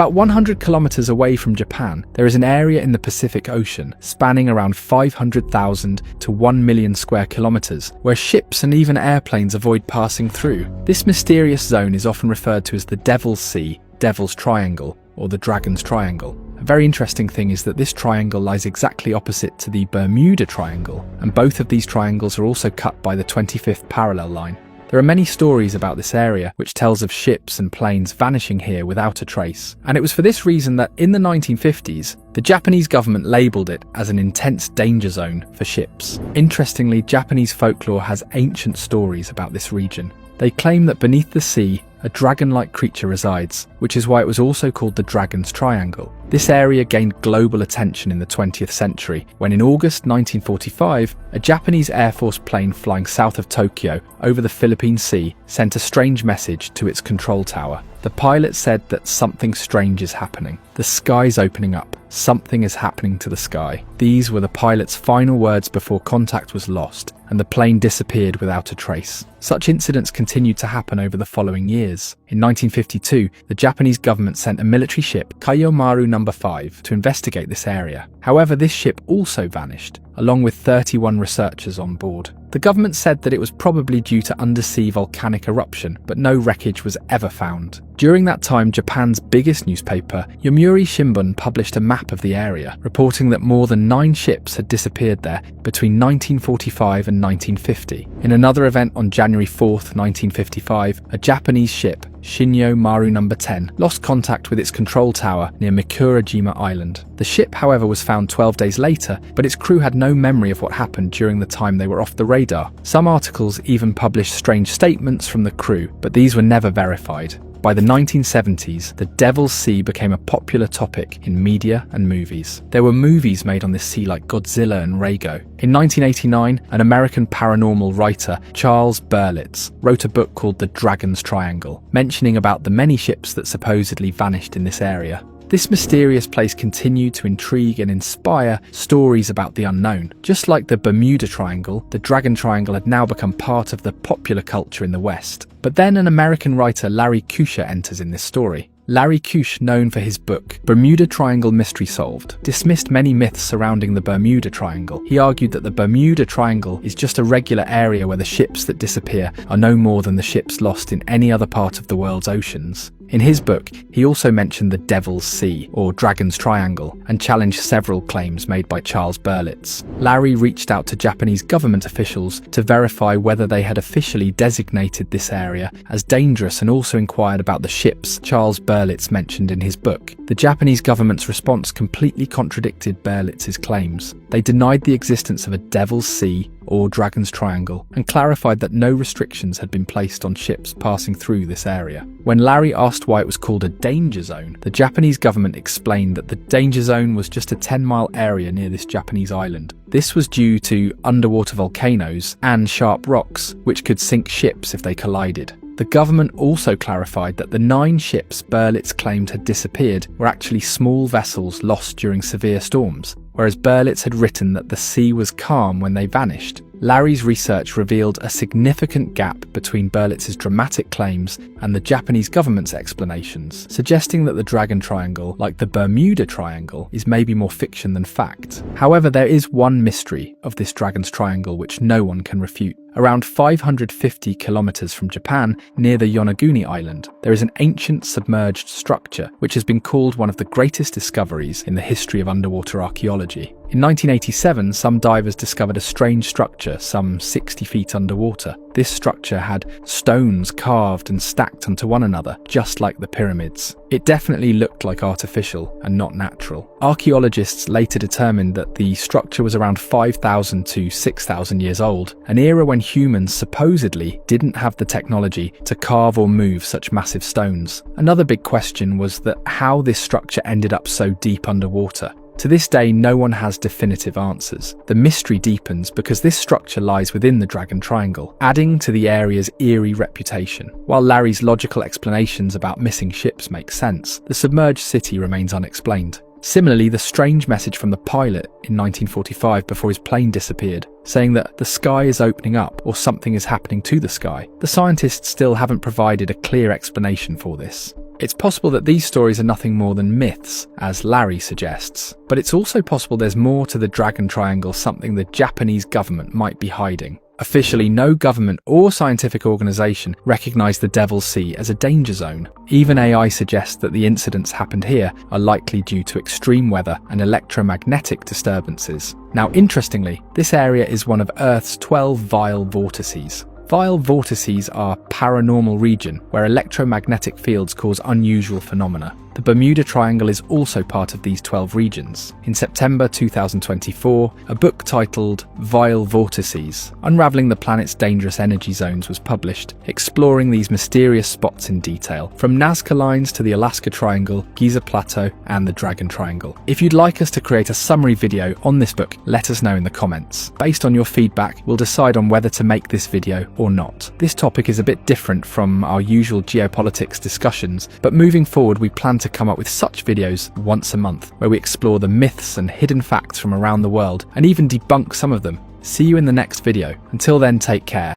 About 100 kilometers away from Japan, there is an area in the Pacific Ocean spanning around 500,000 to 1 million square kilometers, where ships and even airplanes avoid passing through. This mysterious zone is often referred to as the Devil's Sea, Devil's Triangle, or the Dragon's Triangle. A very interesting thing is that this triangle lies exactly opposite to the Bermuda Triangle, and both of these triangles are also cut by the 25th parallel line. There are many stories about this area which tells of ships and planes vanishing here without a trace. And it was for this reason that in the 1950s, the Japanese government labelled it as an intense danger zone for ships. Interestingly, Japanese folklore has ancient stories about this region. They claim that beneath the sea, a dragon-like creature resides, which is why it was also called the Dragon's Triangle. This area gained global attention in the 20th century, when in August 1945, a Japanese Air Force plane flying south of Tokyo over the Philippine Sea sent a strange message to its control tower. The pilot said that something strange is happening. The sky's opening up. Something is happening to the sky. These were the pilot's final words before contact was lost, and the plane disappeared without a trace. Such incidents continued to happen over the following years. In 1952, the Japanese government sent a military ship, Kaiomaru No. 5, to investigate this area. However, this ship also vanished, along with 31 researchers on board. The government said that it was probably due to undersea volcanic eruption, but no wreckage was ever found. During that time, Japan's biggest newspaper, Yomiuri Shimbun, published a map of the area, reporting that more than 9 ships had disappeared there between 1945 and 1950. In another event on January 4th, 1955, a Japanese ship, Shinyo Maru No. 10, lost contact with its control tower near Mikurajima Island. The ship, however, was found 12 days later, but its crew had no memory of what happened during the time they were off the radar. Some articles even published strange statements from the crew, but these were never verified. By the 1970s, the Devil's Sea became a popular topic in media and movies. There were movies made on this sea like Godzilla and Rago. In 1989, an American paranormal writer, Charles Berlitz, wrote a book called The Dragon's Triangle, mentioning about the many ships that supposedly vanished in this area. This mysterious place continued to intrigue and inspire stories about the unknown. Just like the Bermuda Triangle, the Dragon Triangle had now become part of the popular culture in the West. But then an American writer, Larry Kuscher, enters in this story. Larry Kuscher, known for his book, Bermuda Triangle Mystery Solved, dismissed many myths surrounding the Bermuda Triangle. He argued that the Bermuda Triangle is just a regular area where the ships that disappear are no more than the ships lost in any other part of the world's oceans. In his book, he also mentioned the Devil's Sea, or Dragon's Triangle, and challenged several claims made by Charles Berlitz. Larry reached out to Japanese government officials to verify whether they had officially designated this area as dangerous, and also inquired about the ships Charles Berlitz mentioned in his book. The Japanese government's response completely contradicted Berlitz's claims. They denied the existence of a Devil's Sea or Dragon's Triangle, and clarified that no restrictions had been placed on ships passing through this area. When Larry asked why it was called a danger zone, the Japanese government explained that the danger zone was just a 10-mile area near this Japanese island. This was due to underwater volcanoes and sharp rocks, which could sink ships if they collided. The government also clarified that the 9 ships Berlitz claimed had disappeared were actually small vessels lost during severe storms, whereas Berlitz had written that the sea was calm when they vanished. Larry's research revealed a significant gap between Berlitz's dramatic claims and the Japanese government's explanations, suggesting that the Dragon Triangle, like the Bermuda Triangle, is maybe more fiction than fact. However, there is one mystery of this Dragon's Triangle which no one can refute. Around 550 kilometers from Japan, near the Yonaguni Island, there is an ancient submerged structure which has been called one of the greatest discoveries in the history of underwater archaeology. In 1987, some divers discovered a strange structure some 60 feet underwater. This structure had stones carved and stacked onto one another, just like the pyramids. It definitely looked like artificial and not natural. Archaeologists later determined that the structure was around 5,000 to 6,000 years old, an era when humans supposedly didn't have the technology to carve or move such massive stones. Another big question was that how this structure ended up so deep underwater. To this day, no one has definitive answers. The mystery deepens because this structure lies within the Dragon Triangle, adding to the area's eerie reputation. While Larry's logical explanations about missing ships make sense, the submerged city remains unexplained. Similarly, the strange message from the pilot in 1945 before his plane disappeared, saying that the sky is opening up or something is happening to the sky. The scientists still haven't provided a clear explanation for this. It's possible that these stories are nothing more than myths, as Larry suggests. But it's also possible there's more to the Dragon Triangle, something the Japanese government might be hiding. Officially, no government or scientific organization recognize the Devil's Sea as a danger zone. Even AI suggests that the incidents happened here are likely due to extreme weather and electromagnetic disturbances. Now, interestingly, this area is one of Earth's 12 vile vortices. Vile vortices are a paranormal region where electromagnetic fields cause unusual phenomena. The Bermuda Triangle is also part of these 12 regions. In September 2024, a book titled Vile Vortices: Unraveling the Planet's Dangerous Energy Zones was published, exploring these mysterious spots in detail, from Nazca Lines to the Alaska Triangle, Giza Plateau, and the Dragon Triangle. If you'd like us to create a summary video on this book, let us know in the comments. Based on your feedback, we'll decide on whether to make this video or not. This topic is a bit different from our usual geopolitics discussions, but moving forward we plan to come up with such videos once a month, where we explore the myths and hidden facts from around the world and even debunk some of them. See you in the next video. Until then, take care.